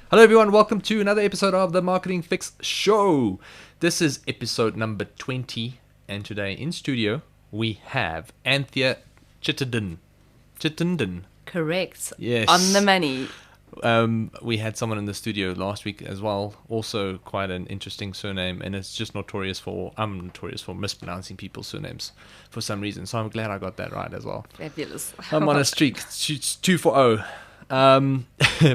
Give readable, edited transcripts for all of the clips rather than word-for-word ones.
Hello everyone, welcome to another episode of the Marketing Fix Show. This is episode number 20, and today in studio we have Anthea Chittenden. Correct. Yes. On the money. We had someone in the studio last week as well, also quite an interesting surname, and it's just I'm notorious for mispronouncing people's surnames for some reason, so I'm glad I got that right as well. Fabulous. I'm on a streak. It's 2 for 0.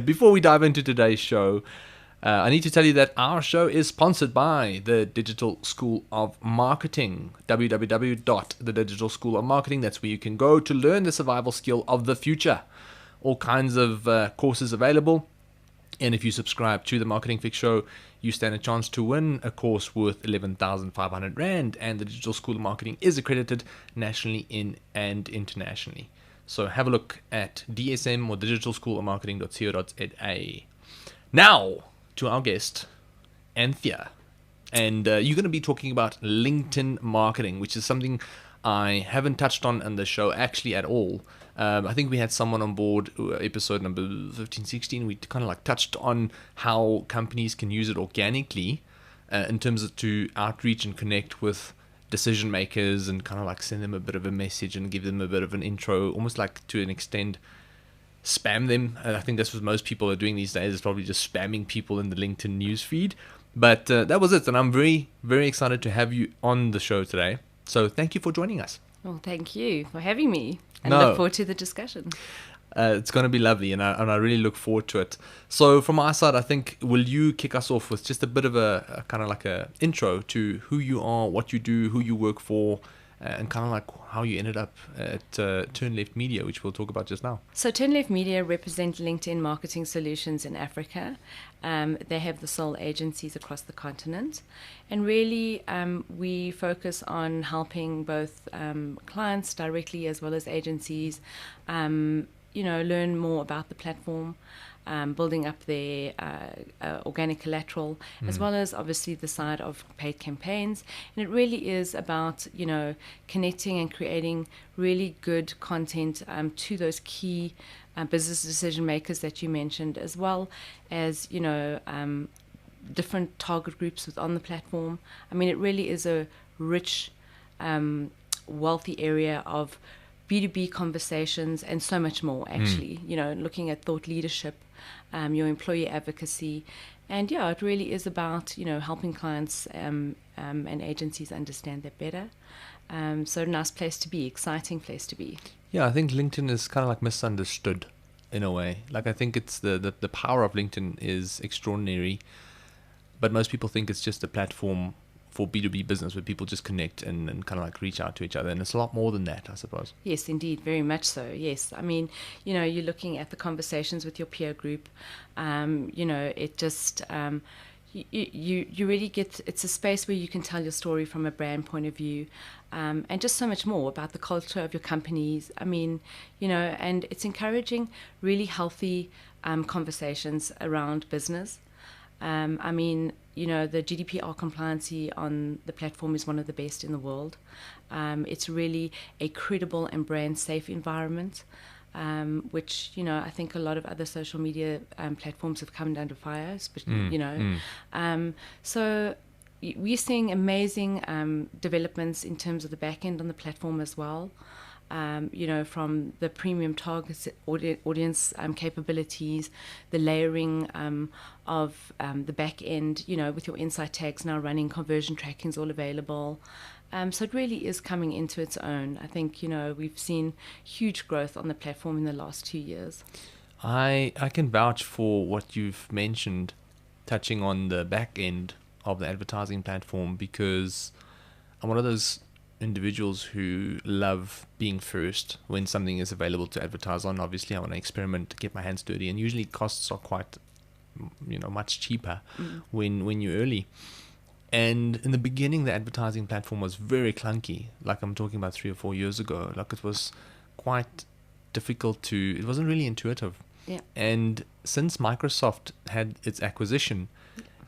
Before we dive into today's show, I need to tell you that our show is sponsored by the Digital School of Marketing, www.thedigitalschoolofmarketing. That's where you can go to learn the survival skill of the future. All kinds of courses available. And if you subscribe to the Marketing Fix Show, you stand a chance to win a course worth 11,500 Rand. And the Digital School of Marketing is accredited nationally and internationally. So have a look at DSM or digitalschoolofmarketing.co.za. Now, to our guest, Anthea. And you're going to be talking about LinkedIn marketing, which is something I haven't touched on the show actually at all. I think we had someone on board, episode number 15, 16. We kind of like touched on how companies can use it organically in terms of to outreach and connect with decision makers and kind of like send them a bit of a message and give them a bit of an intro, almost like to an extent spam them. I think that's what most people are doing these days, is probably just spamming people in the LinkedIn news feed. But that was it, and I'm very, very excited to have you on the show today. So thank you for joining us. Well, thank you for having me. And No. look forward to the discussion. It's going to be lovely, and I really look forward to it. So from my side, I think, will you kick us off with just a bit of a kind of like a intro to who you are, what you do, who you work for, and kind of like how you ended up at Turn Left Media, which we'll talk about just now. So Turn Left Media represent LinkedIn marketing solutions in Africa. They have the sole agencies across the continent. And really, we focus on helping both clients directly as well as agencies, learn more about the platform, building up their organic collateral, as well as obviously the side of paid campaigns. And it really is about, connecting and creating really good content to those key business decision makers that you mentioned, as well as, different target groups on the platform. I mean, it really is a rich, wealthy area of B2B conversations and so much more, actually, looking at thought leadership, your employee advocacy. And it really is about, helping clients and agencies understand that better. So a nice place to be, exciting place to be. Yeah, I think LinkedIn is kind of like misunderstood in a way. Like, I think it's the power of LinkedIn is extraordinary, but most people think it's just a platform for B2B business where people just connect and kind of like reach out to each other. And it's a lot more than that, I suppose. Yes, indeed. Very much so. Yes. I mean, you're looking at the conversations with your peer group. It just, you really get, it's a space where you can tell your story from a brand point of view, and just so much more about the culture of your companies. I mean, and it's encouraging really healthy conversations around business. The GDPR compliancy on the platform is one of the best in the world. It's really a credible and brand safe environment, which, I think a lot of other social media platforms have come under fire, So we're seeing amazing developments in terms of the back end on the platform as well. From the premium target audience capabilities, the layering of the back end, with your insight tags now running, conversion tracking is all available. So it really is coming into its own. I think, we've seen huge growth on the platform in the last 2 years. I can vouch for what you've mentioned, touching on the back end of the advertising platform, because I'm one of those individuals who love being first when something is available to advertise on. Obviously, I want to experiment, get my hands dirty, and usually costs are quite, much cheaper when you're early. And in the beginning, the advertising platform was very clunky. Like, I'm talking about 3 or 4 years ago. Like, it was quite difficult it wasn't really intuitive. Yeah. And since Microsoft had its acquisition,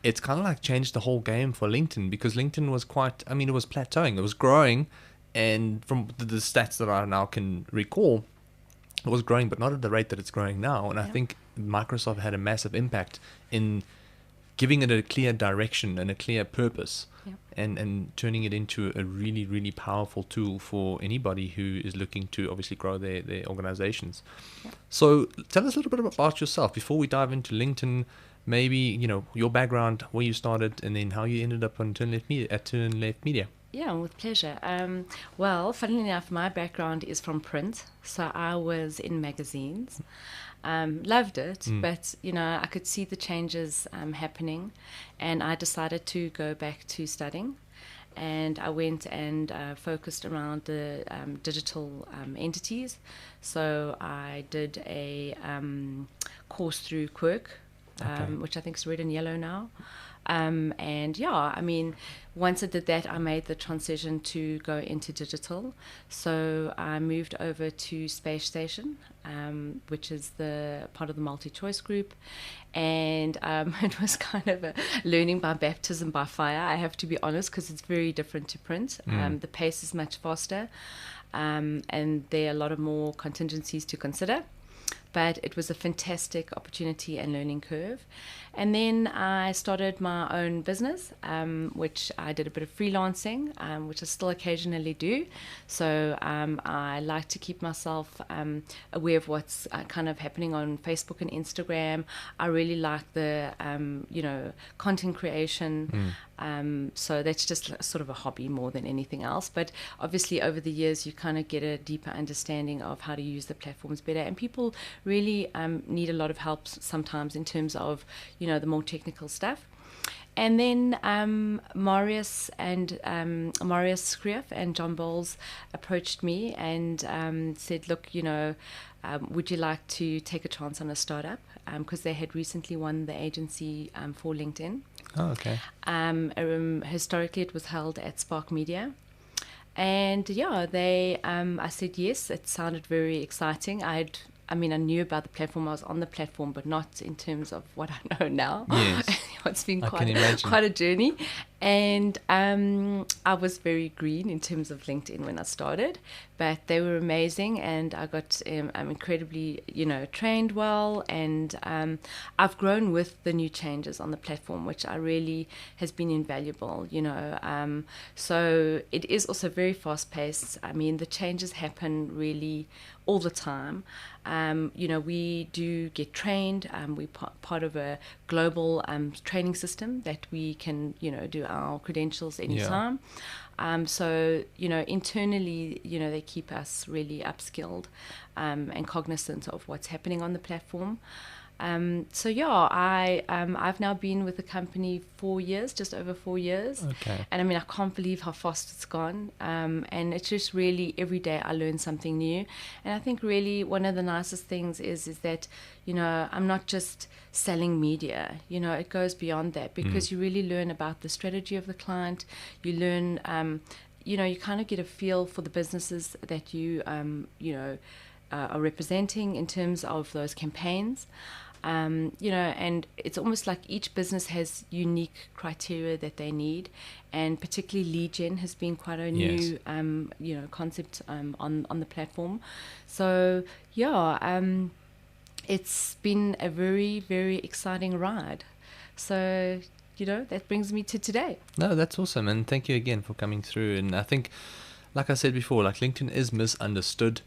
it's kind of like changed the whole game for LinkedIn, because LinkedIn was it was plateauing. It was growing, and from the stats that I now can recall, it was growing, but not at the rate that it's growing now. And I Yeah. think Microsoft had a massive impact in giving it a clear direction and a clear purpose, Yeah. and turning it into a really, really powerful tool for anybody who is looking to obviously grow their organizations. Yeah. So tell us a little bit about yourself before we dive into LinkedIn. Maybe, your background, where you started, and then how you ended up on Turn Left Media, at Turn Left Media. Yeah, with pleasure. Well, funnily enough, my background is from print, so I was in magazines. Loved it, but I could see the changes happening, and I decided to go back to studying. And I went and focused around the digital entities. So I did a course through Quirk, Okay. which I think is red and yellow now. And yeah, I mean, once I did that, I made the transition to go into digital. So I moved over to Space Station, which is the part of the multi-choice group. And it was kind of a learning by baptism by fire, I have to be honest, because it's very different to print. The pace is much faster, and there are a lot of more contingencies to consider. But it was a fantastic opportunity and learning curve. And then I started my own business, which I did a bit of freelancing, which I still occasionally do. So I like to keep myself aware of what's kind of happening on Facebook and Instagram. I really like the, content creation. So that's just sort of a hobby more than anything else. But obviously over the years, you kind of get a deeper understanding of how to use the platforms better. And people really need a lot of help sometimes in terms of, the more technical stuff. And then Marius Skrief and John Bowles approached me and said, look, would you like to take a chance on a startup? Because they had recently won the agency for LinkedIn. Oh, okay. Historically, it was held at Spark Media. And yeah, I said yes. It sounded very exciting. I knew about the platform. I was on the platform, but not in terms of what I know now. Yes. It's been I can imagine. quite a journey. And I was very green in terms of LinkedIn when I started, but they were amazing, and I got I'm incredibly, trained well, and I've grown with the new changes on the platform, which I really has been invaluable, So it is also very fast paced. I mean, the changes happen really all the time. We do get trained. We're part of a global training system that we can, do our credentials anytime. So, internally, they keep us really upskilled and cognizant of what's happening on the platform. I've now been with the company 4 years, just over 4 years. Okay. And I can't believe how fast it's gone. And it's just really every day I learn something new. And I think really one of the nicest things is that, I'm not just selling media, it goes beyond that, because you really learn about the strategy of the client. You learn, you kind of get a feel for the businesses that you, are representing in terms of those campaigns. And it's almost like each business has unique criteria that they need, and particularly lead gen has been quite a new, concept on the platform. So it's been a very, very exciting ride. So that brings me to today. No, that's awesome, and thank you again for coming through. And I think, like I said before, LinkedIn is misunderstood.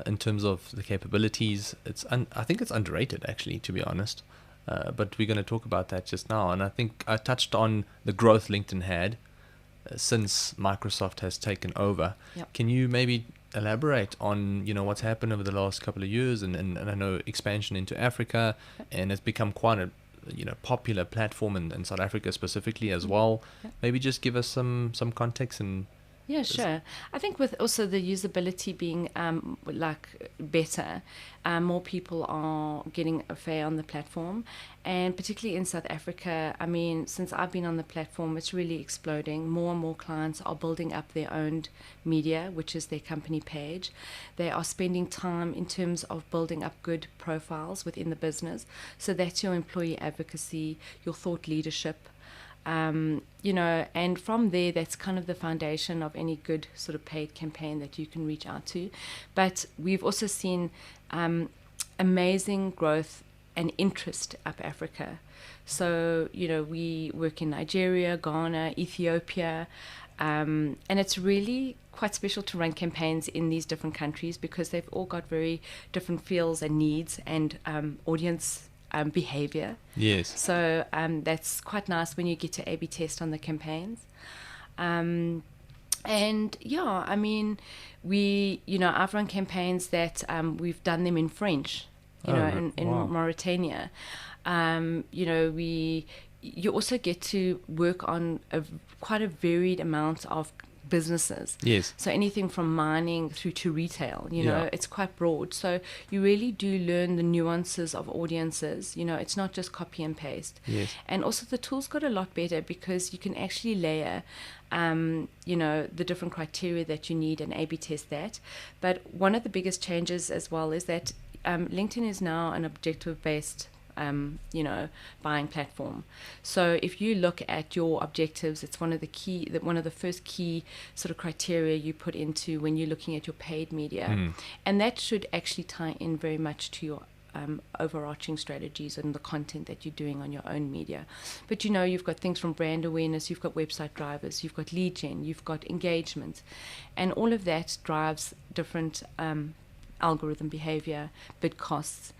In terms of the capabilities, I think it's underrated, actually, to be honest. But we're going to talk about that just now. And I think I touched on the growth LinkedIn had since Microsoft has taken over. Yep. Can you maybe elaborate on what's happened over the last couple of years, and I know expansion into Africa, and it's become quite a popular platform in South Africa specifically as well. Yep. Maybe just give us some context and. Yeah, sure. I think with also the usability being better, more people are getting a fare on the platform, and particularly in South Africa. I mean, since I've been on the platform, it's really exploding. More and more clients are building up their own media, which is their company page. They are spending time in terms of building up good profiles within the business. So that's your employee advocacy, your thought leadership. And from there, that's kind of the foundation of any good sort of paid campaign that you can reach out to. But we've also seen amazing growth and interest up Africa. So, we work in Nigeria, Ghana, Ethiopia, and it's really quite special to run campaigns in these different countries because they've all got very different feels and needs and audience behavior. Yes. So that's quite nice when you get to A/B test on the campaigns. And yeah, I mean, I've run campaigns that we've done them in French, in wow. Mauritania. You also get to work on quite a varied amount of businesses. Yes. So anything from mining through to retail, Yeah. it's quite broad. So you really do learn the nuances of audiences. It's not just copy and paste. Yes. And also the tools got a lot better because you can actually layer, the different criteria that you need and A/B test that. But one of the biggest changes as well is that LinkedIn is now an objective-based buying platform. So if you look at your objectives, it's one of the first key sort of criteria you put into when you're looking at your paid media, and that should actually tie in very much to your overarching strategies and the content that you're doing on your own media. But you've got things from brand awareness, you've got website drivers, you've got lead gen, you've got engagement, and all of that drives different algorithm behavior, bid costs.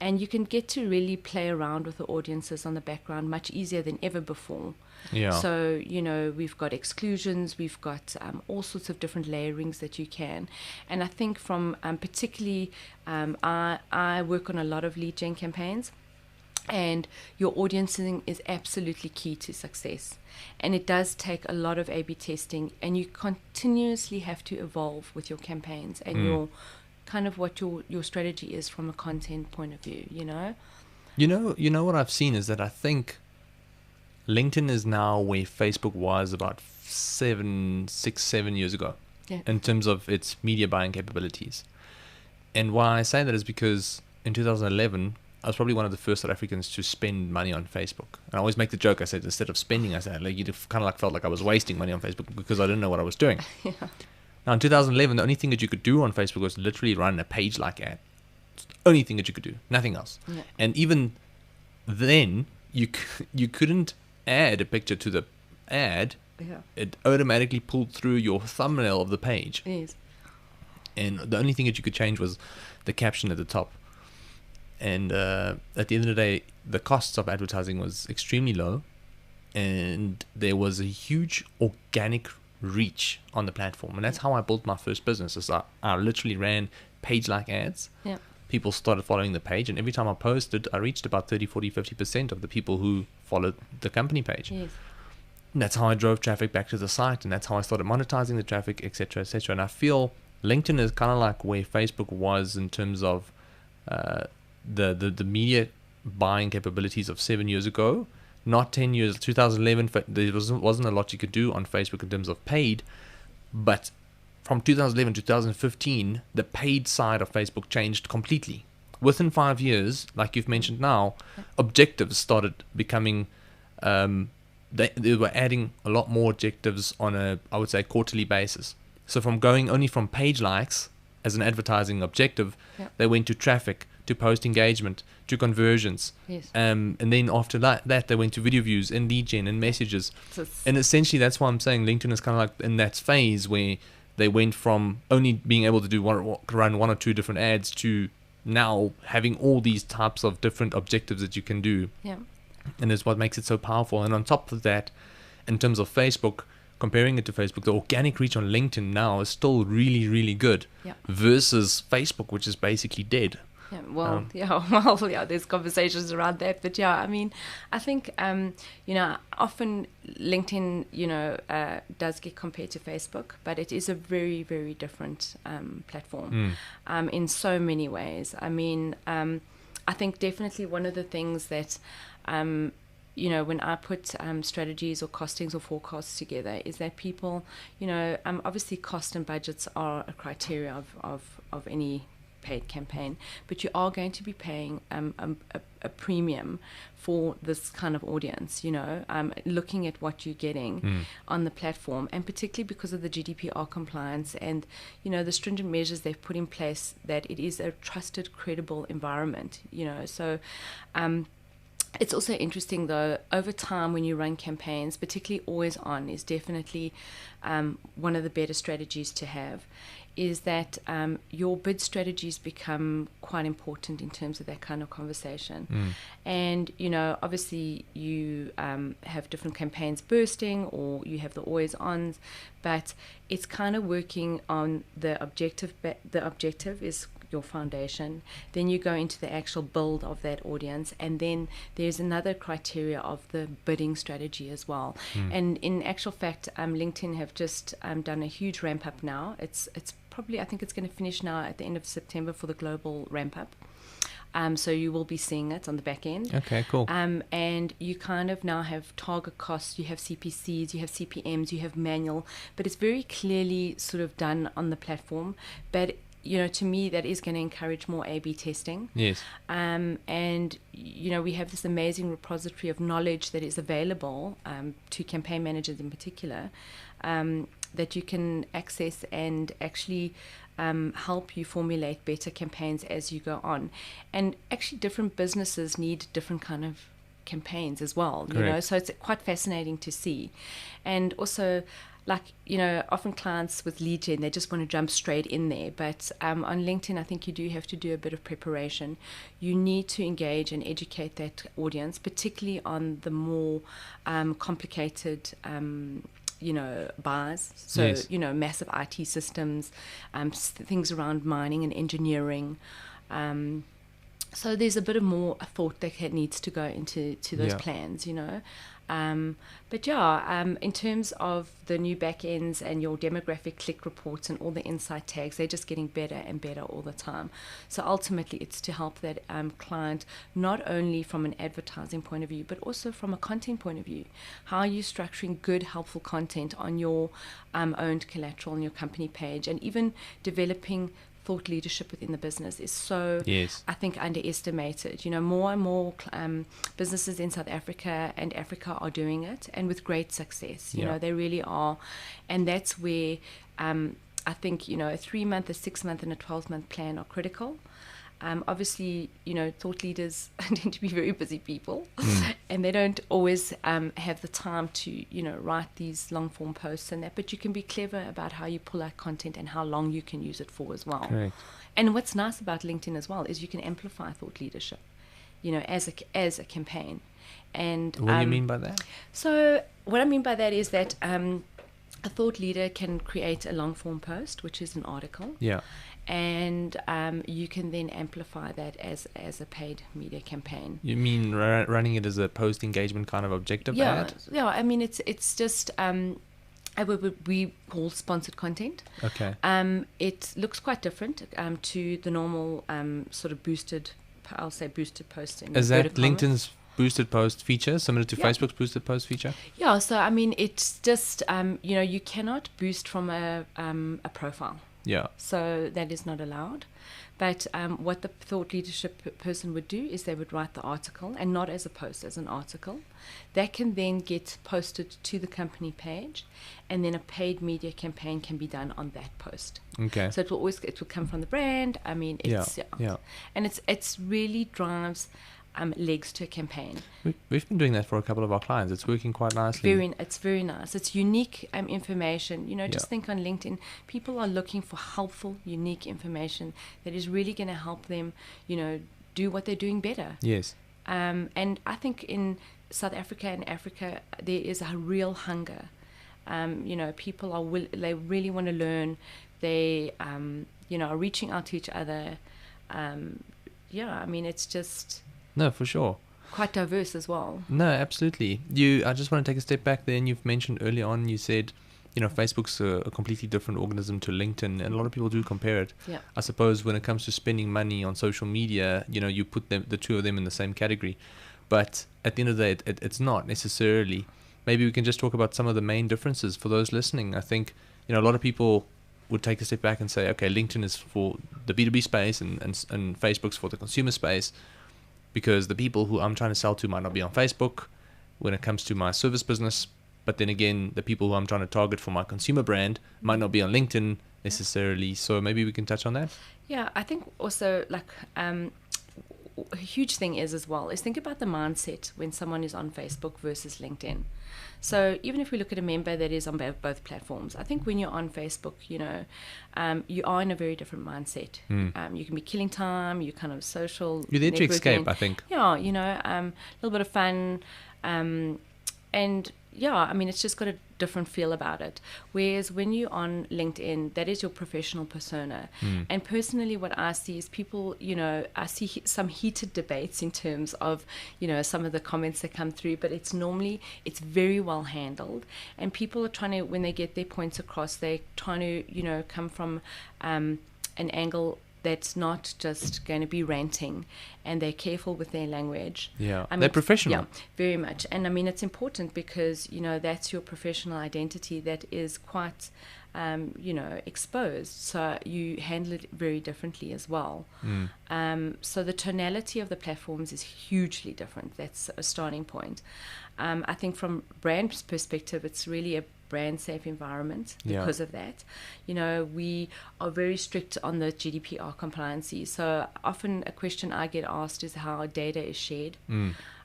And you can get to really play around with the audiences on the background much easier than ever before. Yeah. So, we've got exclusions, we've got all sorts of different layerings that you can. And I think from particularly, I work on a lot of lead gen campaigns, and your audiencing is absolutely key to success. And it does take a lot of A/B testing, and you continuously have to evolve with your campaigns and your kind of what your strategy is from a content point of view, What I've seen is that I think LinkedIn is now where Facebook was about 7 years ago, in terms of its media buying capabilities. And why I say that is because in 2011, I was probably one of the first South Africans to spend money on Facebook. And I always make the joke, I said, instead of spending, I said, you kind of felt like I was wasting money on Facebook because I didn't know what I was doing. Yeah. Now, in 2011, the only thing that you could do on Facebook was literally run a page-like ad. It's the only thing that you could do, nothing else. Yeah. And even then, you couldn't add a picture to the ad. Yeah. It automatically pulled through your thumbnail of the page. Yes. And the only thing that you could change was the caption at the top. And at the end of the day, the costs of advertising was extremely low. And there was a huge organic reach on the platform, and that's how I built my first business. Is I literally ran page-like ads. Yeah. People started following the page, and every time I posted, I reached about 30, 40, 50% of the people who followed the company page. Yes. And that's how I drove traffic back to the site, and that's how I started monetizing the traffic, etc., etc. And I feel LinkedIn is kind of like where Facebook was in terms of the media buying capabilities of 7 years ago. Not 10 years, 2011, there wasn't a lot you could do on Facebook in terms of paid, but from 2011 to 2015, the paid side of Facebook changed completely. Within 5 years, like you've mentioned now, objectives started becoming, they were adding a lot more objectives on I would say, quarterly basis. So from going only from page likes as an advertising objective, they went to traffic, to post engagement, to conversions. Yes. And then after that they went to video views and lead gen and messages. And essentially that's why I'm saying LinkedIn is kind of like in that phase where they went from only being able to run one or two different ads to now having all these types of different objectives that you can do. Yeah. And it's what makes it so powerful. And on top of that, in terms of Facebook, comparing it to Facebook, the organic reach on LinkedIn now is still really, really good versus Facebook, which is basically dead. Yeah, there's conversations around that, but I mean, I think often LinkedIn does get compared to Facebook, but it is a very, very different platform in so many ways. I mean, I think definitely one of the things that when I put strategies or costings or forecasts together is that people, obviously cost and budgets are a criteria of any paid campaign, but you are going to be paying a premium for this kind of audience, looking at what you're getting on the platform, and particularly because of the GDPR compliance and, the stringent measures they've put in place, that it is a trusted, credible environment, so it's also interesting, though, over time when you run campaigns, particularly always on is definitely one of the better strategies to have, is that your bid strategies become quite important in terms of that kind of conversation. And, obviously you have different campaigns bursting, or you have the always ons, but it's kind of working on the objective. The objective is your foundation, then you go into the actual build of that audience, and then there's another criteria of the bidding strategy as well. And in actual fact, LinkedIn have just done a huge ramp up now. It's probably, I think it's going to finish now at the end of September for the global ramp up. So you will be seeing it on the back end. Okay, cool. And you kind of now have target costs, you have CPCs, you have CPMs, you have manual, but it's very clearly sort of done on the platform. But to me, that is going to encourage more A/B testing. Yes. And, we have this amazing repository of knowledge that is available to campaign managers in particular, that you can access and actually help you formulate better campaigns as you go on. And actually different businesses need different kind of campaigns as well, so it's quite fascinating to see. And also, often clients with lead gen, they just want to jump straight in there. But on LinkedIn, I think you do have to do a bit of preparation. You need to engage and educate that audience, particularly on the more complicated buys. So, yes. Massive IT systems, things around mining and engineering. So there's a bit of more thought that needs to go into those plans, But in terms of the new back ends and your demographic click reports and all the insight tags, they're just getting better and better all the time. So ultimately, it's to help that client not only from an advertising point of view, but also from a content point of view. How are you structuring good, helpful content on your owned collateral on your company page, and even developing thought leadership within the business is so, yes. I think, underestimated. More and more businesses in South Africa and Africa are doing it, and with great success. They really are. And that's where I think, a 3-month, a 6-month, and a 12-month plan are critical. Obviously, thought leaders tend to be very busy people, and they don't always have the time to, write these long-form posts and that. But you can be clever about how you pull out content and how long you can use it for as well. Correct. And what's nice about LinkedIn as well is you can amplify thought leadership, as a campaign. And what do you mean by that? So what I mean by that is that a thought leader can create a long-form post, which is an article. Yeah. And you can then amplify that as a paid media campaign. You mean running it as a post engagement kind of objective ad? Yeah. I mean, it's just we call sponsored content. Okay. It looks quite different to the normal sort of boosted posts. Is that LinkedIn's boosted post feature similar to Facebook's boosted post feature? Yeah. So I mean, it's just you cannot boost from a profile. Yeah. So that is not allowed. But what the thought leadership person would do is they would write the article, and not as a post, as an article. That can then get posted to the company page, and then a paid media campaign can be done on that post. Okay. So it will come from the brand. I mean, it's and it's really drives legs to a campaign. We've been doing that for a couple of our clients. It's working quite nicely. It's very nice. It's unique information. Just think on LinkedIn, people are looking for helpful, unique information that is really going to help them, do what they're doing better. Yes. And I think in South Africa and Africa, there is a real hunger. People they really want to learn. They, are reaching out to each other. I mean, it's just... No, for sure. Quite diverse as well. No, absolutely. I just want to take a step back there, and you've mentioned early on, you said, Facebook's a completely different organism to LinkedIn, and a lot of people do compare it. Yeah. I suppose when it comes to spending money on social media, you put the two of them in the same category. But at the end of the day, it's not necessarily. Maybe we can just talk about some of the main differences for those listening. I think, a lot of people would take a step back and say, okay, LinkedIn is for the B2B space and Facebook's for the consumer space, because the people who I'm trying to sell to might not be on Facebook when it comes to my service business. But then again, the people who I'm trying to target for my consumer brand might not be on LinkedIn necessarily. So maybe we can touch on that. Yeah, I think also like a huge thing is as well is think about the mindset when someone is on Facebook versus LinkedIn. So even if we look at a member that is on both platforms, I think when you're on Facebook, you know, you are in a very different mindset. You can be killing time, you're kind of social. You're there to escape, I think. Yeah, you know, a little bit of fun, and yeah, I mean, it's just got a different feel about it. Whereas when you're on LinkedIn, that is your professional persona. And personally, what I see is people, you know, I see some heated debates in terms of, you know, some of the comments that come through, but it's very well handled. And people are trying to, when they get their points across, they're trying to, you know, come from an angle that's not just going to be ranting, and they're careful with their language. Yeah, I mean, they're professional. Yeah, very much. And I mean, it's important because, you know, that's your professional identity that is quite, you know, exposed. So you handle it very differently as well. So the tonality of the platforms is hugely different. That's a starting point. I think from brand perspective, it's really a brand safe environment because of that. You know, we are very strict on the GDPR compliancy. So often a question I get asked is how data is shared.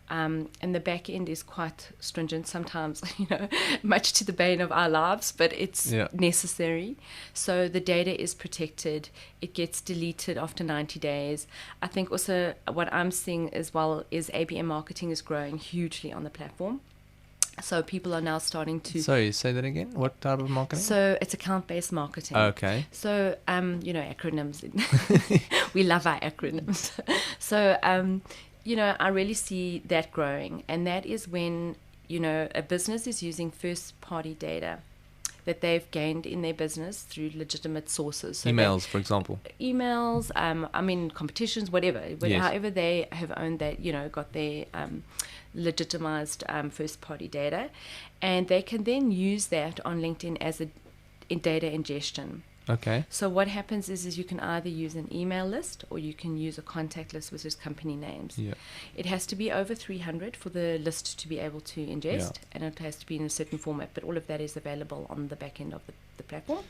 And the back end is quite stringent sometimes, you know, much to the bane of our lives, but it's necessary. So the data is protected. It gets deleted after 90 days. I think also what I'm seeing as well is ABM marketing is growing hugely on the platform. So people are now starting to... Sorry, say that again. What type of marketing? So it's account-based marketing. Okay. So, you know, acronyms. We love our acronyms. So, you know, I really see that growing. And that is when, you know, a business is using first-party data that they've gained in their business through legitimate sources. So emails, for example. Emails, I mean, competitions, whatever. However they have owned that, you know, got their legitimized first-party data. And they can then use that on LinkedIn as in data ingestion. Okay. So what happens is you can either use an email list or you can use a contact list with just company names. Yeah. It has to be over 300 for the list to be able to ingest, and it has to be in a certain format, but all of that is available on the back end of the platform.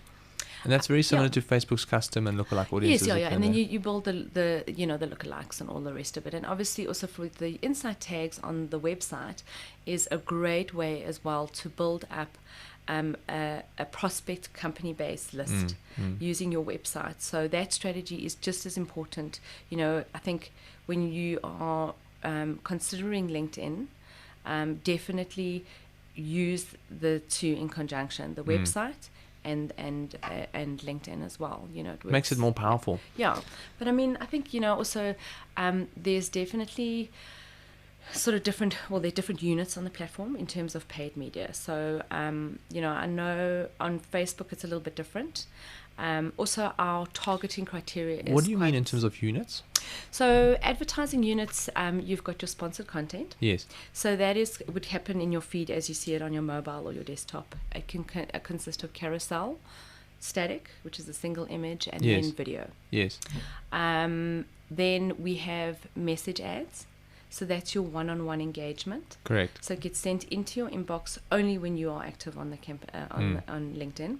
And that's very similar to Facebook's custom and lookalike audiences. Yes, and then you build the you know, the lookalikes and all the rest of it. And obviously also for the insight tags on the website is a great way as well to build up a prospect company-based list using your website. So that strategy is just as important. You know, I think when you are considering LinkedIn, definitely use the two in conjunction, the website and LinkedIn as well. You know, it makes it more powerful. Yeah, but I mean, I think, you know, also there's definitely sort of there are different units on the platform in terms of paid media. So, you know, I know on Facebook it's a little bit different. Also, our targeting criteria is... What do you mean in terms of units? So, advertising units, you've got your sponsored content. Yes. So that would happen in your feed as you see it on your mobile or your desktop. It can consist of carousel, static, which is a single image, and then video. Yes. Then we have message ads. So that's your one-on-one engagement. Correct. So it gets sent into your inbox only when you are active on the on LinkedIn,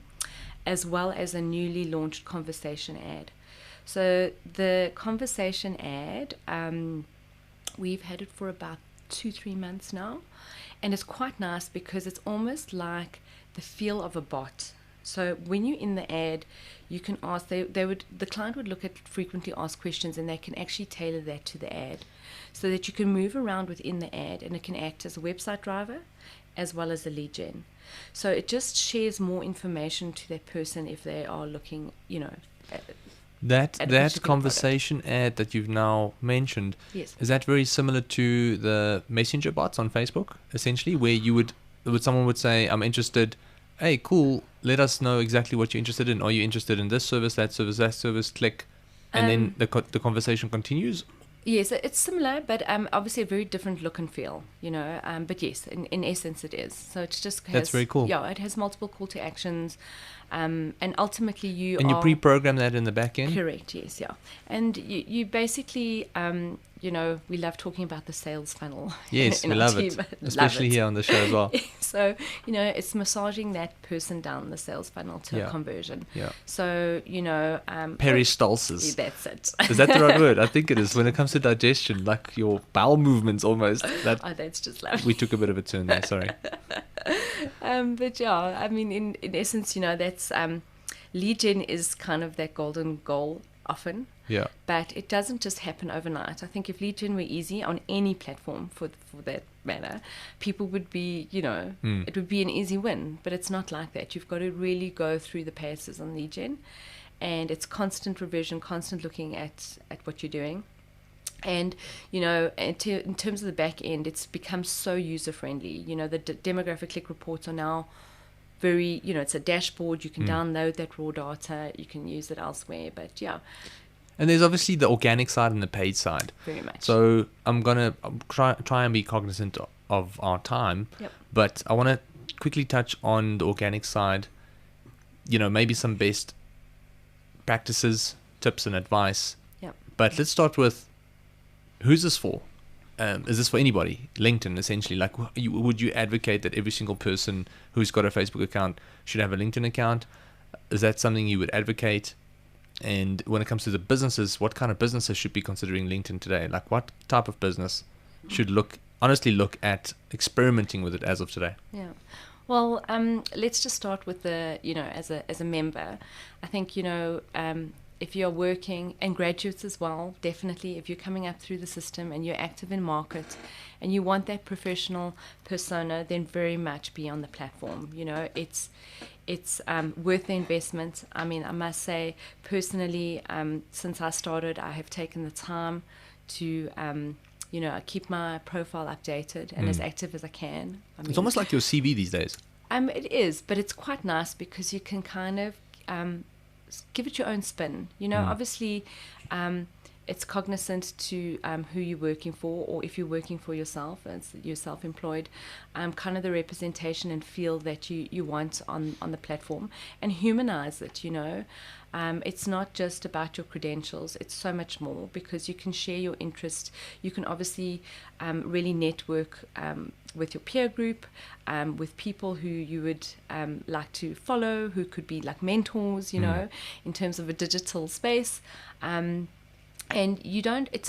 as well as a newly launched conversation ad. So the conversation ad, we've had it for about 2-3 months now, and it's quite nice because it's almost like the feel of a bot. So when you're in the ad, you can ask, the client would look at frequently asked questions, and they can actually tailor that to the ad so that you can move around within the ad, and it can act as a website driver as well as a lead gen. So it just shares more information to that person if they are looking, you know, that conversation ad that you've now mentioned, yes, is that very similar to the messenger bots on Facebook, essentially, where someone would say, I'm interested, hey, cool, let us know exactly what you're interested in. Are you interested in this service, that service, click, and then the conversation continues? Yes, it's similar, but obviously a very different look and feel, you know. But yes, in essence it is. So it's just has, that's very cool. Yeah, it has multiple call to actions. And ultimately you And you are... pre-program that in the back end? Correct, yes, yeah. And you basically, we love talking about the sales funnel. Yes, in we our love team. it. Especially here on the show as well. So, it's massaging that person down the sales funnel to a conversion. Yeah. So, peristalsis. That's it. Is that the right word? I think it is. When it comes to digestion, like your bowel movements almost. That's just lovely. We took a bit of a turn there, sorry. But yeah, I mean, in essence, that's... lead gen is kind of that golden goal often. Yeah. But it doesn't just happen overnight. I think if lead gen were easy on any platform for that matter, people would be, it would be an easy win. But it's not like that. You've got to really go through the paces on lead gen. And it's constant revision, constant looking at what you're doing. And, in terms of the back end, it's become so user-friendly. The demographic click reports are now very, it's a dashboard. You can download that raw data. You can use it elsewhere. But, yeah. And there's obviously the organic side and the paid side. Very much. So I'm going to try and be cognizant of our time. Yep. But I want to quickly touch on the organic side. Maybe some best practices, tips and advice. Yep. But let's start with, who's this for? Is this for anybody? LinkedIn, essentially. Like, would you advocate that every single person who's got a Facebook account should have a LinkedIn account? Is that something you would advocate? And when it comes to the businesses, what kind of businesses should be considering LinkedIn today? Like, what type of business should honestly look at experimenting with it as of today? Yeah. Well, let's just start with the, as a member. I think, if you're working, and graduates as well, definitely, if you're coming up through the system and you're active in market and you want that professional persona, then very much be on the platform. It's worth the investment. I mean, I must say, personally, since I started, I have taken the time to, keep my profile updated and as active as I can. I mean, it's almost like your CV these days. It is, but it's quite nice because you can kind of give it your own spin. Obviously, it's cognizant to who you're working for, or if you're working for yourself, as you're self-employed, kind of the representation and feel that you want on the platform, and humanize it. It's not just about your credentials. It's so much more, because you can share your interest. You can obviously really network with your peer group, with people who you would like to follow, who could be like mentors, in terms of a digital space. And it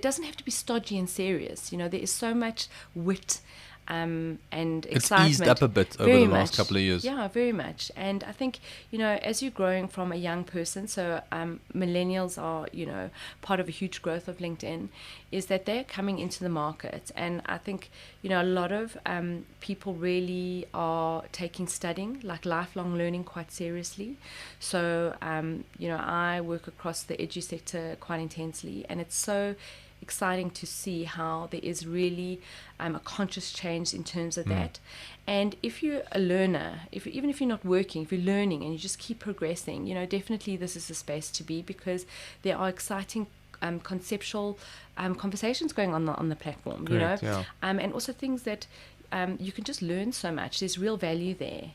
doesn't have to be stodgy and serious. There is so much wit and excitement. It's eased up a bit over the last couple of years. Yeah, very much. And I think, as you're growing from a young person, so millennials are, part of a huge growth of LinkedIn, is that they're coming into the market. And I think, a lot of people really are taking studying, like lifelong learning, quite seriously. So, I work across the edu sector quite intensely, and it's so exciting to see how there is really a conscious change in terms of that. And if you're a learner, even if you're not working, if you're learning and you just keep progressing, definitely this is a space to be, because there are exciting conceptual conversations going on the platform. Correct, yeah. And also things that you can just learn so much. There's real value there.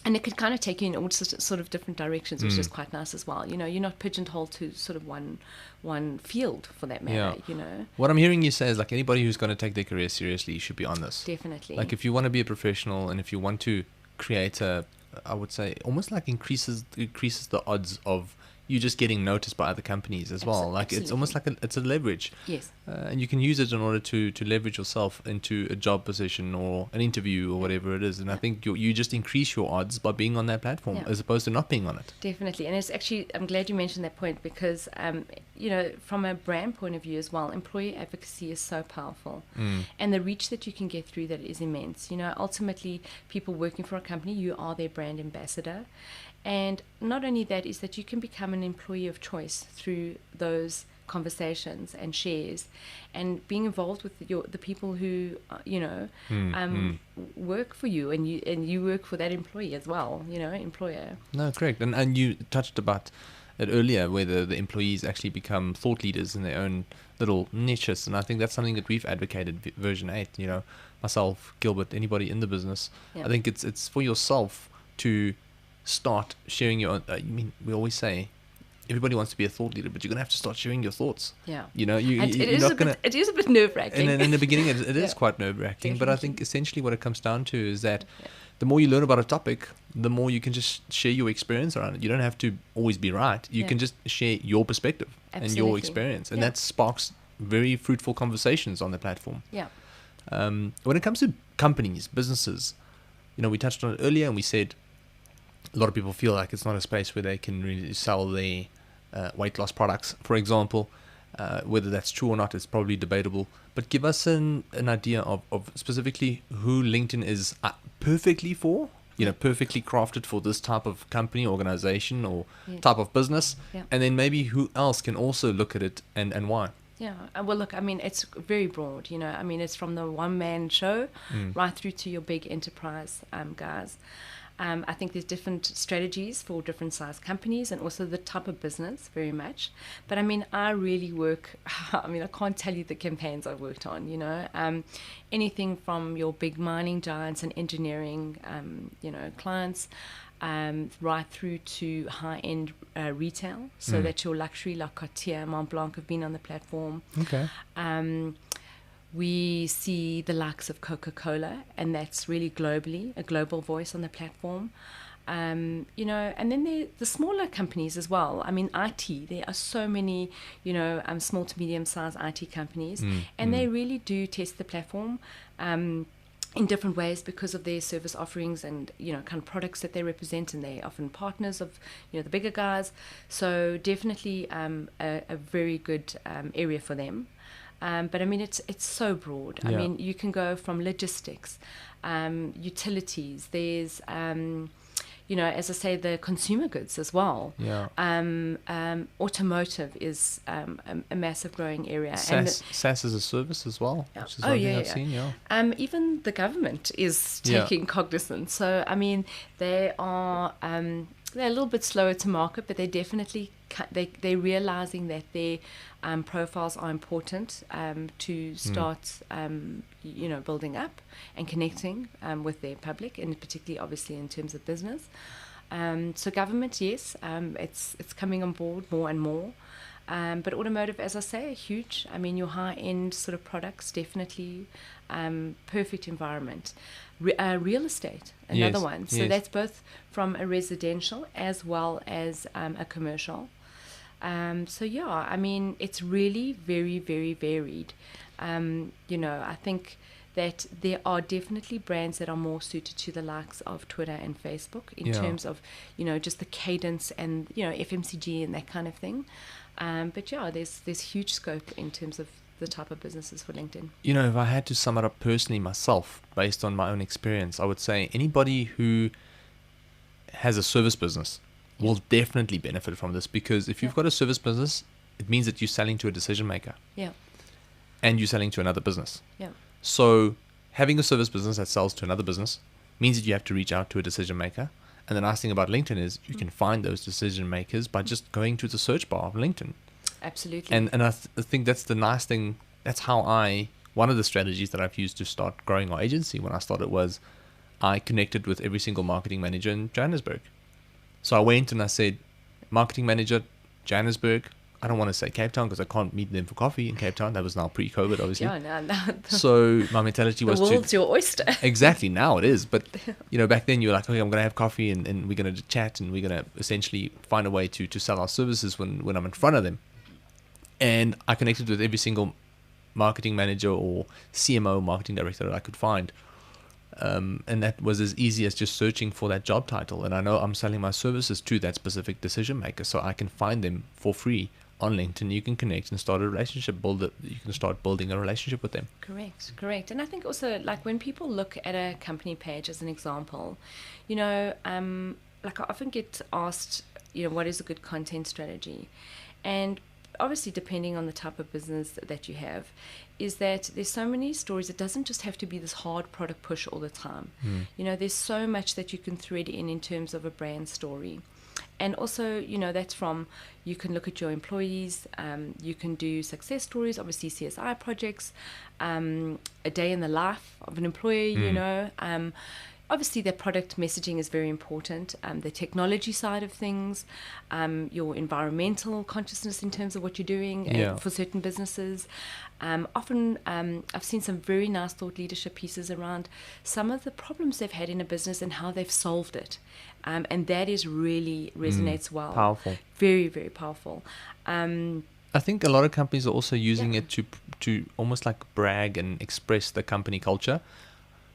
And it can kind of take you in all sort of different directions, which is quite nice as well. You're not pigeonholed to sort of one field for that matter, What I'm hearing you say is, like, anybody who's going to take their career seriously should be on this. Definitely. Like, if you want to be a professional and if you want to create I would say, almost like increases the odds of you just getting noticed by other companies as well. Like, absolutely. it's almost like it's a leverage. Yes. And you can use it in order to leverage yourself into a job position or an interview or whatever it is. And I think you just increase your odds by being on that platform as opposed to not being on it. Definitely. And it's actually, I'm glad you mentioned that point, because, from a brand point of view as well, employee advocacy is so powerful. And the reach that you can get through that is immense. Ultimately, people working for a company, you are their brand ambassador. And not only that, is that you can become an employee of choice through those conversations and shares, and being involved with the people who work for you, and you work for that employee as well, employer. No, correct. And you touched about it earlier, where the employees actually become thought leaders in their own little niches, and I think that's something that we've advocated version 8, myself, Gilbert, anybody in the business. I think it's for yourself to start sharing your own, we always say everybody wants to be a thought leader, but you're going to have to start sharing your thoughts. Yeah. You know, And you're not going to... It is a bit nerve-wracking. And in the beginning, it is Yeah. quite nerve-wracking, but I think Definitely. essentially what it comes down to is that the more you learn about a topic, the more you can just share your experience around it. You don't have to always be right. You can just share your perspective and your Absolutely. experience, and that sparks very fruitful conversations on the platform. Yeah. When it comes to companies, businesses, we touched on it earlier, and we said a lot of people feel like it's not a space where they can really sell their weight loss products, for example. Whether that's true or not is probably debatable. But give us an idea of specifically who LinkedIn is perfectly for, perfectly crafted for this type of company, organization, or type of business. Yeah. And then maybe who else can also look at it and why. Yeah, well, look, it's very broad, it's from the one-man show right through to your big enterprise guys. I think there's different strategies for different size companies and also the type of business very much. But I really work, I can't tell you the campaigns I've worked on, anything from your big mining giants and engineering, clients, right through to high-end retail, so that your luxury, like Cartier, Montblanc, have been on the platform. Okay. We see the likes of Coca-Cola, and that's really globally, a global voice on the platform. And then the smaller companies as well. IT, there are so many, small to medium-sized IT companies, and they really do test the platform in different ways because of their service offerings and, kind of products that they represent, and they're often partners of, the bigger guys. So definitely a very good area for them. But it's so broad. Yeah. You can go from logistics, utilities. There's, as I say, the consumer goods as well. Yeah. Automotive is a massive growing area. SaaS as a service as well, which is something I've seen. Yeah. Even the government is taking cognizance. So they are. They're a little bit slower to market, but they definitely they're realizing that their profiles are important to start building up and connecting with their public, and particularly obviously in terms of business. So government, yes, it's coming on board more and more. But automotive, as I say, huge. Your high-end sort of products, definitely perfect environment. Real estate, another one. So that's both from a residential as well as a commercial. It's really very, very varied. I think that there are definitely brands that are more suited to the likes of Twitter and Facebook in terms of, just the cadence and, FMCG and that kind of thing. There's huge scope in terms of the type of businesses for LinkedIn. If I had to sum it up personally myself, based on my own experience, I would say anybody who has a service business will definitely benefit from this, because if you've got a service business, it means that you're selling to a decision maker. Yeah. And you're selling to another business. Yeah. So having a service business that sells to another business means that you have to reach out to a decision maker. And the nice thing about LinkedIn is you can find those decision makers by just going to the search bar of LinkedIn. Absolutely. And I think that's the nice thing. That's how one of the strategies that I've used to start growing our agency when I started was I connected with every single marketing manager in Johannesburg. So I went and I said, marketing manager, Johannesburg. I don't want to say Cape Town because I can't meet them for coffee in Cape Town. That was now pre-COVID, obviously. Yeah, no. So my mentality was the world's your oyster. Exactly, now it is. But, back then you were like, okay, I'm going to have coffee and we're going to chat and we're going to essentially find a way to sell our services when I'm in front of them. And I connected with every single marketing manager or CMO, marketing director that I could find. And that was as easy as just searching for that job title. And I know I'm selling my services to that specific decision maker, so I can find them for free on LinkedIn. You can connect and start a relationship. You can start building a relationship with them. Correct. And I think also, like, when people look at a company page as an example, I often get asked, what is a good content strategy? And obviously, depending on the type of business that you have, is that there's so many stories. It doesn't just have to be this hard product push all the time. There's so much that you can thread in terms of a brand story. And also, that's from, you can look at your employees, you can do success stories, obviously CSI projects, a day in the life of an employee, obviously, their product messaging is very important. The technology side of things, your environmental consciousness in terms of what you're doing for certain businesses. Often, I've seen some very nice thought leadership pieces around some of the problems they've had in a business and how they've solved it. And that is really resonates well. Powerful. Very, very powerful. I think a lot of companies are also using it to almost like brag and express the company culture,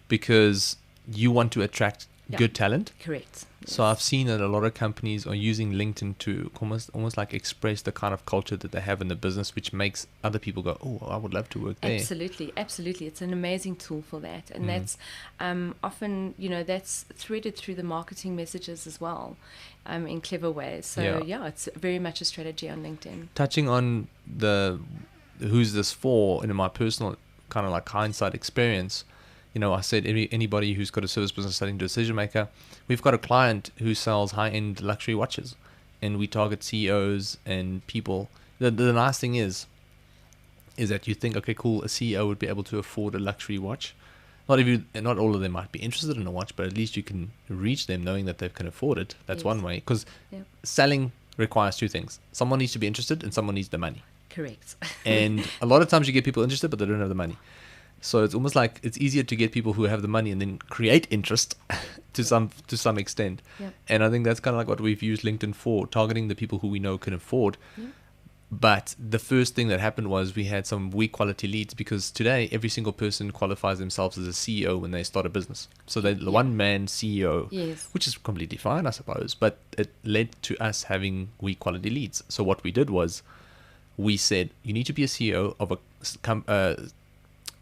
because you want to attract good talent. Correct. Yes. So I've seen that a lot of companies are using LinkedIn to almost like express the kind of culture that they have in the business, which makes other people go, oh, I would love to work there. Absolutely. It's an amazing tool for that. And that's often, that's threaded through the marketing messages as well, in clever ways. So it's very much a strategy on LinkedIn. Touching on the who's this for, in my personal kind of like hindsight experience, I said anybody who's got a service business selling to a decision maker. We've got a client who sells high-end luxury watches, and we target CEOs and people. The nice thing is that you think, okay, cool, a CEO would be able to afford a luxury watch. Not all of them might be interested in a watch, but at least you can reach them knowing that they can afford it. That's one way, because selling requires two things. Someone needs to be interested, and someone needs the money. Correct. And a lot of times you get people interested, but they don't have the money. So it's almost like it's easier to get people who have the money and then create interest to some extent. Yep. And I think that's kind of like what we've used LinkedIn for, targeting the people who we know can afford. Yep. But the first thing that happened was we had some weak quality leads, because today every single person qualifies themselves as a CEO when they start a business. So they're the one-man CEO, which is completely fine, I suppose. But it led to us having weak quality leads. So what we did was we said, you need to be a CEO of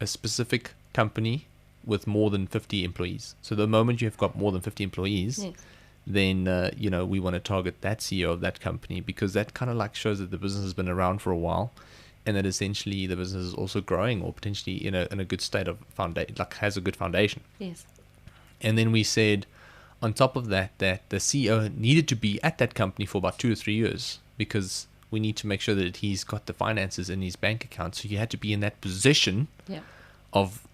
a specific company with more than 50 employees. So the moment you have got more than 50 employees, then we want to target that CEO of that company, because that kind of like shows that the business has been around for a while, and that essentially the business is also growing, or potentially in a good state of foundation, like has a good foundation. Yes. And then we said, on top of that the CEO needed to be at that company for about 2 or 3 years, because we need to make sure that he's got the finances in his bank account. So you had to be in that position of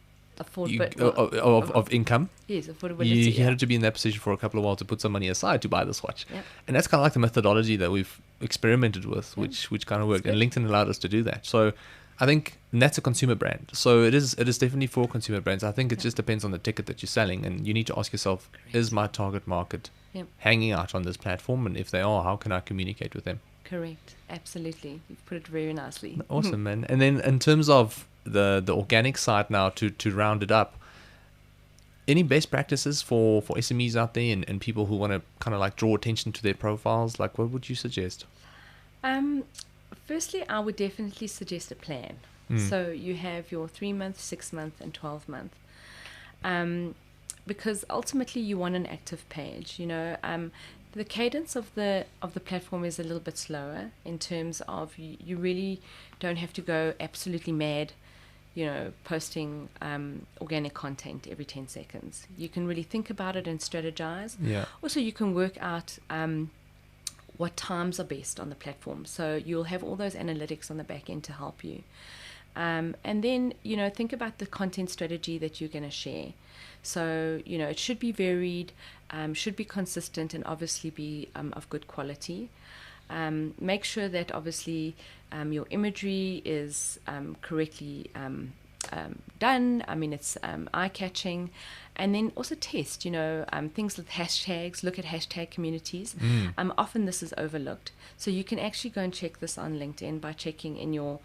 income. Yes, affordability. You had to be in that position for a couple of while to put some money aside to buy this watch. Yep. And that's kind of like the methodology that we've experimented with, which kind of worked. And LinkedIn allowed us to do that. So I think that's a consumer brand. So it is definitely for consumer brands. I think it just depends on the ticket that you're selling, and you need to ask yourself, is my target market hanging out on this platform? And if they are, how can I communicate with them? Correct. Absolutely. You've put it very nicely. Awesome, man. And then in terms of the organic side now, to round it up, any best practices for SMEs out there and people who want to kind of like draw attention to their profiles? Like, what would you suggest? Firstly, I would definitely suggest a plan. So you have your 3-month, 6-month, and 12-month. Because ultimately you want an active page. The cadence of the platform is a little bit slower in terms of you really don't have to go absolutely mad, posting organic content every 10 seconds. You can really think about it and strategize. Yeah. Also, you can work out what times are best on the platform. So you'll have all those analytics on the back end to help you. And then, think about the content strategy that you're going to share. So, it should be varied, should be consistent, and obviously be of good quality. Make sure that obviously your imagery is correctly done. I mean, it's eye-catching. And then also test, things with hashtags. Look at hashtag communities. Often this is overlooked. So you can actually go and check this on LinkedIn by checking in your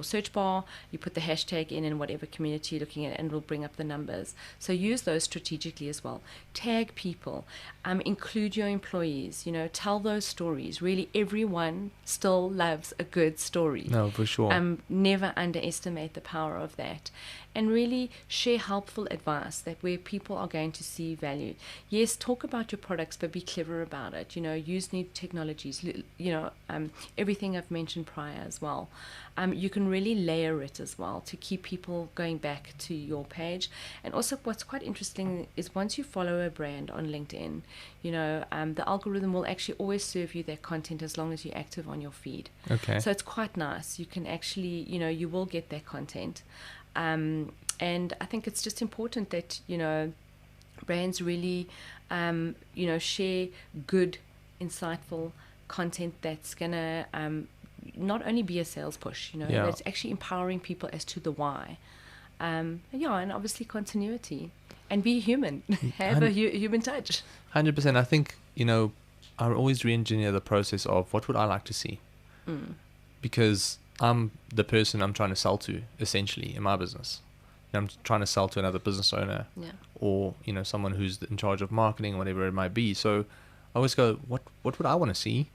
search bar. You put the hashtag in whatever community you're looking at, and it'll bring up the numbers. So use those strategically as well. Tag people. Include your employees. Tell those stories. Really, everyone still loves a good story. No, for sure. Never underestimate the power of that. And really share helpful advice that where people are going to see value. Yes, talk about your products, but be clever about it. Use new technologies. Everything I've mentioned prior as well. You can really layer it as well to keep people going back to your page. And also, what's quite interesting is once you follow a brand on LinkedIn, the algorithm will actually always serve you that content as long as you're active on your feed. Okay. So it's quite nice. You can actually, you will get that content. And I think it's just important that, brands really, share good, insightful content that's going to not only be a sales push, that's actually empowering people as to the why. And obviously continuity. And be human. Have a human touch. 100%. I think, I always re-engineer the process of what would I like to see. Because I'm the person I'm trying to sell to, essentially, in my business. I'm trying to sell to another business owner or, someone who's in charge of marketing or whatever it might be. So I always go, what would I want to see?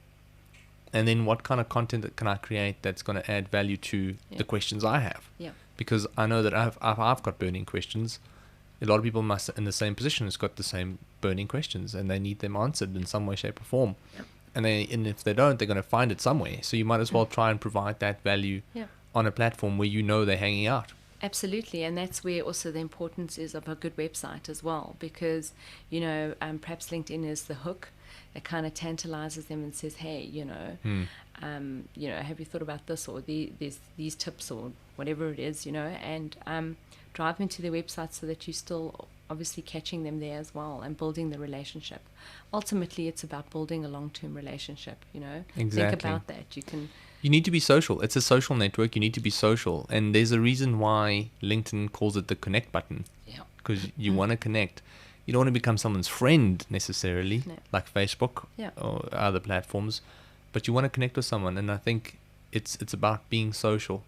And then what kind of content can I create that's going to add value to the questions I have? Yeah. Because I know that I've got burning questions. A lot of people in the same position has got the same burning questions, and they need them answered in some way, shape, or form. Yep. And if they don't, they're going to find it somewhere. So you might as well try and provide that value on a platform where they're hanging out. Absolutely, and that's where also the importance is of a good website as well, because perhaps LinkedIn is the hook. It kind of tantalizes them and says, hey, have you thought about this, or these tips, or whatever it is, and drive them to their website so that you're still obviously catching them there as well and building the relationship. Ultimately, it's about building a long-term relationship, Exactly. Think about that. You need to be social. It's a social network. You need to be social. And there's a reason why LinkedIn calls it the connect button. Yeah. Because you want to connect. You don't want to become someone's friend necessarily, like Facebook or other platforms, but you want to connect with someone. And I think it's about being social.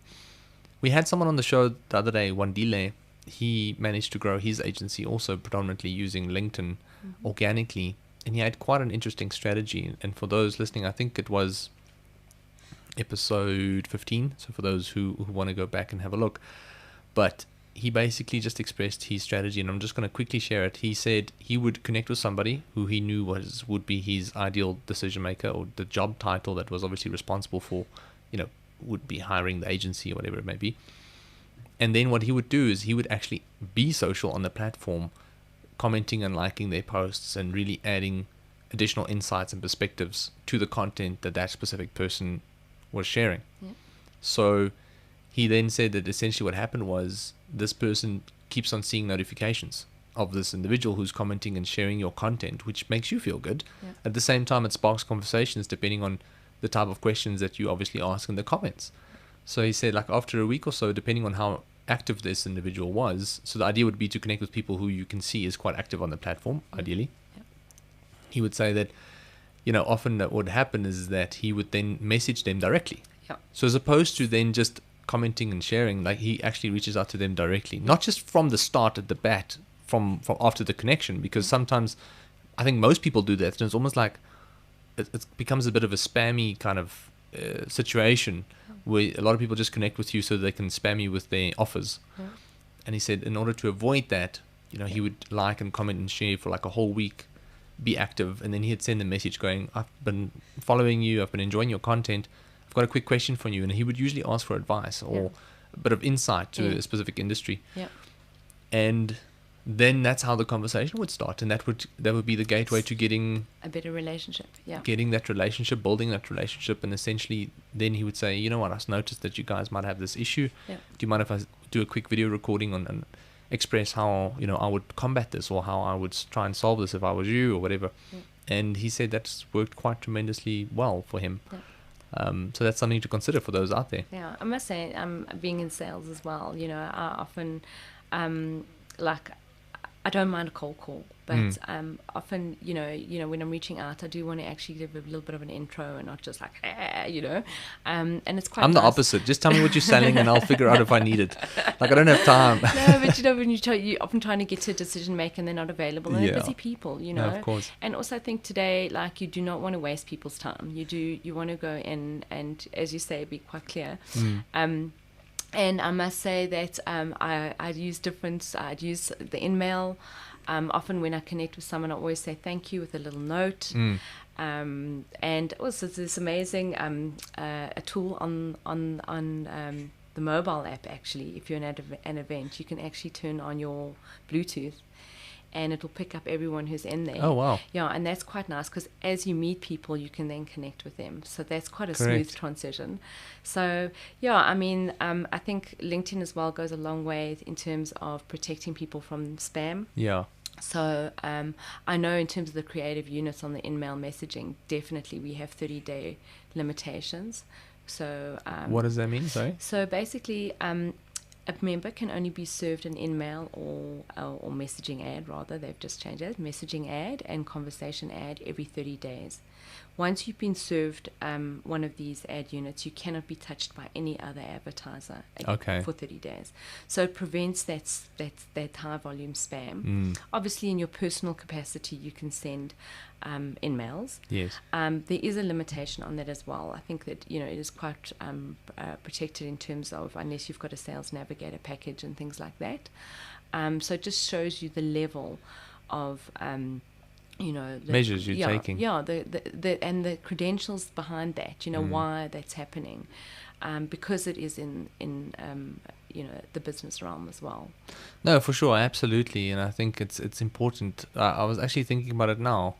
We had someone on the show the other day, Wandile. He managed to grow his agency also predominantly using LinkedIn organically. And he had quite an interesting strategy. And for those listening, I think it was episode 15. So for those who want to go back and have a look. But he basically just expressed his strategy, and I'm just going to quickly share it. He said he would connect with somebody who he knew would be his ideal decision maker, or the job title that was obviously responsible for, would be hiring the agency or whatever it may be. And then what he would do is he would actually be social on the platform, commenting and liking their posts and really adding additional insights and perspectives to the content that specific person was sharing. Yeah. So he then said that essentially what happened was this person keeps on seeing notifications of this individual who's commenting and sharing your content, which makes you feel good. Yeah. At the same time, it sparks conversations depending on the type of questions that you obviously ask in the comments. So he said, like, after a week or so, depending on how active this individual was, so the idea would be to connect with people who you can see is quite active on the platform, ideally. Yeah. He would say that, often that would happen is that he would then message them directly. Yeah. So as opposed to then just commenting and sharing, like, he actually reaches out to them directly, not just from the start at the bat, from after the connection, because sometimes I think most people do that, and it's almost like it becomes a bit of a spammy kind of situation where a lot of people just connect with you so they can spam you with their offers. Yeah. And he said in order to avoid that, he would like and comment and share for like a whole week, be active, and then he'd send a message going, I've been following you, I've been enjoying your content, I've got a quick question for you. And he would usually ask for advice or a bit of insight to a specific industry. Yeah. And then that's how the conversation would start. And that would be the gateway to getting a better relationship. Yeah. Getting that relationship, building that relationship. And essentially then he would say, you know what, I noticed that you guys might have this issue. Yeah. Do you mind if I do a quick video recording and express how, I would combat this, or how I would try and solve this if I was you, or whatever. Yeah. And he said that's worked quite tremendously well for him. Yeah. So that's something to consider for those out there. Yeah, I must say, being in sales as well, I often, I don't mind a cold call, but often, when I'm reaching out, I do want to actually give a little bit of an intro and not just like, and it's quite I'm nice. The opposite. Just tell me what you're selling and I'll figure out if I need it. Like, I don't have time. No, but when you're often trying to get to a decision maker and they're not available, and they're busy people, No, of course. And also I think today, like, you do not want to waste people's time. You want to go in and, as you say, be quite clear. And I must say that I'd use the in-mail. Often when I connect with someone, I always say thank you with a little note. And also this amazing a tool on the mobile app, actually. If you're at an event, you can actually turn on your Bluetooth, and it'll pick up everyone who's in there. Oh, wow. Yeah, and that's quite nice, because as you meet people, you can then connect with them. So that's quite a smooth transition. So, yeah, I mean, I think LinkedIn as well goes a long way in terms of protecting people from spam. Yeah. So I know in terms of the creative units on the in-mail messaging, definitely we have 30-day limitations. So What does that mean? Sorry. so basically, a member can only be served an in-mail or messaging ad, rather. They've just changed it. Messaging ad and conversation ad every 30 days. Once you've been served one of these ad units, you cannot be touched by any other advertiser for 30 days. So it prevents that high volume spam. Obviously, in your personal capacity, you can send in-mails. Yes. There is a limitation on that as well. I think that, it is quite protected in terms of, unless you've got a sales navigator package and things like that. So it just shows you the level of the measures you're taking. Yeah, and the credentials behind that, why that's happening, because it is in the business realm as well. No, for sure, absolutely, and I think it's important. I was actually thinking about it now.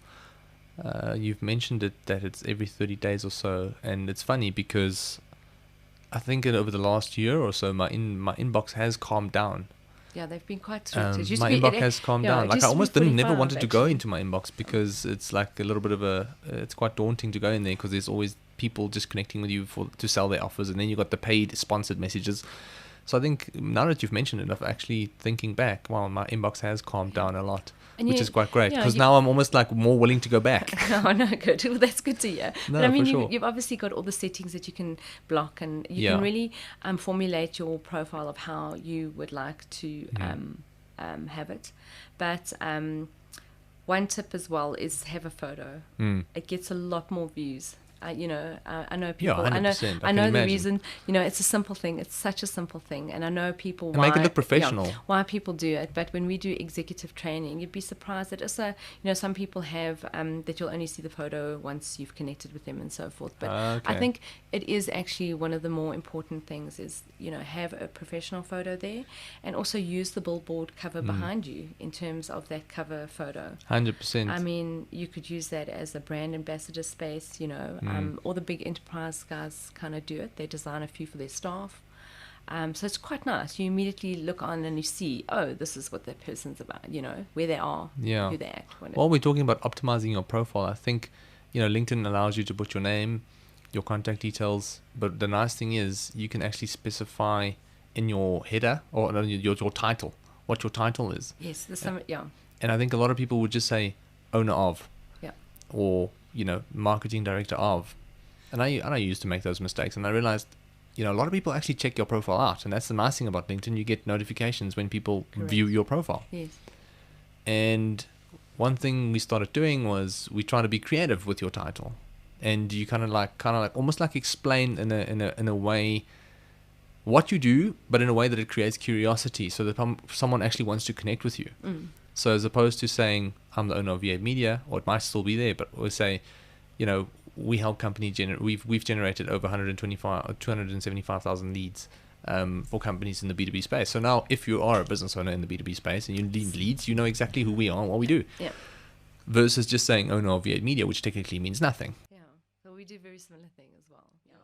You've mentioned it, that it's every 30 days or so, and it's funny because I think over the last year or so, my inbox has calmed down. Yeah, they've been quite strict. My inbox has calmed down. Like I almost never wanted to go actually. into my inbox because it's like a little bit of it's quite daunting to go in there because there's always people just connecting with you to sell their offers, and then you got the paid sponsored messages. So I think now that you've mentioned it, I'm actually thinking back, wow, my inbox has calmed down a lot, which is quite great because now I'm almost like more willing to go back. Oh, no, good. Well, that's good to hear. No, but I mean, for sure. you've obviously got all the settings that you can block, and you can really formulate your profile of how you would like to have it. But one tip as well is have a photo. It gets a lot more views. I know people. Yeah, 100%. I know the reason. It's a simple thing. It's such a simple thing, and I know people and make it look professional. Why people do it, but when we do executive training, you'd be surprised that also, some people have that you'll only see the photo once you've connected with them and so forth. But I think it is actually one of the more important things is have a professional photo there, and also use the billboard cover behind you in terms of that cover photo. 100%. I mean, you could use that as a brand ambassador space. All the big enterprise guys kind of do it. They design a few for their staff. So it's quite nice. You immediately look on and you see, oh, this is what that person's about, where they are, who they act. While we're talking about optimizing your profile, I think, LinkedIn allows you to put your name, your contact details, but the nice thing is you can actually specify in your header or your title, what your title is. Yes, And I think a lot of people would just say owner of. Yeah. Or marketing director of, and I used to make those mistakes, and I realized, a lot of people actually check your profile out, and that's the nice thing about LinkedIn. You get notifications when people view your profile. Yes. And one thing we started doing was we try to be creative with your title, and you kind of like almost like explain in a way what you do, but in a way that it creates curiosity, so that someone actually wants to connect with you. So as opposed to saying I'm the owner of V8 Media, or it might still be there, but we'll say, we help companies we've generated over 275,000 leads for companies in the B2B space. So now, if you are a business owner in the B2B space and you need leads, you know exactly who we are and what we do. Yeah. Versus just saying owner of V8 Media, which technically means nothing. Yeah. So we do very similar thing as well. Yeah.